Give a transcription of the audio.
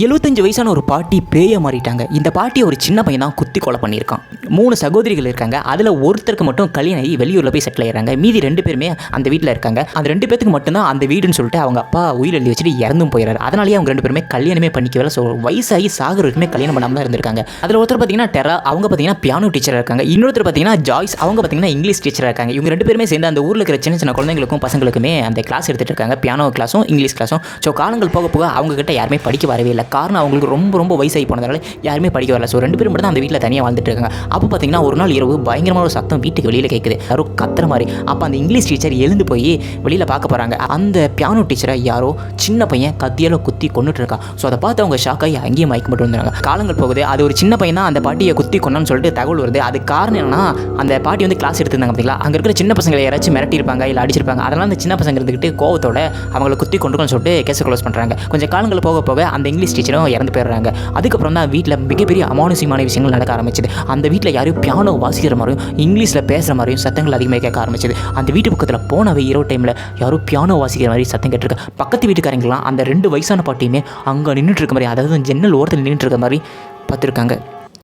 75 வயசான ஒரு பாட்டி பேய மாறிட்டாங்க. இந்த பாட்டியை ஒரு சின்ன பையன் தான் குத்தி கொலை பண்ணியிருக்கான். 3 சகோதரிகள் இருக்காங்க. அதில் ஒருத்தருக்கு மட்டும் கல்யாணம் ஆகி வெளியூரில் போய் செட்டில் ஆயிடுறாங்க. மீதி 2 பேருமே அந்த வீட்டில் இருக்காங்க. அந்த 2 பேருக்கு மட்டும்தான் அந்த வீடுன்னு சொல்லிட்டு அவங்க அப்பா உயிர் எழுதி வச்சுட்டு இறந்தும் போயிடுறாரு. அதனாலேயே அவங்க 2 பேருமே கல்யாணமே பண்ணிக்கவே. ஸோ வயசாகி சாகருக்குமே கல்யாணம் பண்ணாமல் தான் இருந்திருக்காங்க. அதில் ஒருத்தர் பார்த்தீங்கன்னா டெரா, அவங்க பார்த்தீங்கன்னா பியானோ டீச்சராக இருக்காங்க. இன்னொருத்தர் பார்த்தீங்கன்னா ஜாய்ஸ், அவங்க பார்த்தீங்கன்னா இங்கிலீஷ் டீச்சராக இருக்காங்க. இவங்க 2 பேருமே சேர்ந்து அந்த ஊரில் இருக்கிற சின்ன சின்ன குழந்தைங்களுக்கும் பசங்களுக்குமே அந்த கிளாஸ் எடுத்துகிட்டு இருக்காங்க. பியானோ கிளாஸும் இங்கிலீஷ் கிளாஸும். ஸோ காலங்கள் போக போக அவங்க கிட்ட யாருமே படிக்க வரவே இல்லை. காரணம் அவங்களுக்கு ரொம்ப வயசாகி போனதால யாருமே படிக்க வரல. ஸோ 2 பேரும் மட்டும் தான் அந்த வீட்டில் தனியாக வாழ்ந்துட்டு இருக்காங்க. அப்போ பார்த்தீங்கன்னா ஒரு நாள் இரவு பயங்கரமான ஒரு சத்தம் வீட்டுக்கு வெளியில் கேட்குது, யாரோ கத்துற மாதிரி. அப்போ அந்த இங்கிலீஷ் டீச்சர் எழுந்து போய் வெளியில் பார்க்க போகிறாங்க. அந்த பியானோ டீச்சரை யாரோ சின்ன பையன் கத்தியால் குத்தி கொண்டுட்டு இருக்கான். ஸோ அதை பார்த்து அவங்க ஷாக்காகி அங்கேயும் மயக்கப்பட்டு வந்துடுறாங்க. காலங்கள் போகுது. அது ஒரு சின்ன பையன் தான் அந்த பாட்டியை குத்தி கொண்டான்னு சொல்லிட்டு தகவல் வருது. அது காரணம் என்னன்னா, அந்த பாட்டி வந்து கிளாஸ் எடுத்திருந்தாங்க பார்த்தீங்களா, அங்கே இருக்கிற சின்ன பசங்களை யாராச்சும் மிரட்டியிருப்பாங்க இல்லை அடிச்சிருப்பாங்க. அதெல்லாம் அந்த சின்ன பசங்க இருந்துக்கிட்டு கோவத்தோட அவங்களை குத்தி கொண்டுக்கணும்னு சொல்லிட்டு கேஸை க்ளோஸ் பண்ணுறாங்க. கொஞ்சம் காலங்கள் போக போக அந்த இங்கிலீஷ் டீச்சரும் இறந்து போயிடுறாங்க. அதுக்கப்புறம் தான் வீட்டில் மிகப்பெரிய அமானுஷ்யமான விஷயங்கள் நடக்க ஆரம்பிச்சது. அந்த வீட்டில் யாரையும் பியானோ வாசிக்கிற மாதிரியும் இங்கிலீஷில் பேசுகிற மாதிரியும் சத்தங்கள் அதிகமாக கேட்க ஆரம்பிச்சது. அந்த வீட்டு பக்கத்தில் போனவே இரவு டைமில் யாரும் பியானோ வாசிக்கிற மாதிரி சத்தம் கேட்டிருக்க. பக்கத்து வீட்டுக்காரங்களாம் அந்த 2 வயசான பாட்டியுமே அங்கே நின்றுட்டு இருக்க மாதிரி, அதாவது ஜன்னல் ஓரத்தில் நின்றுட்டு இருக்க மாதிரி பார்த்துருக்காங்க.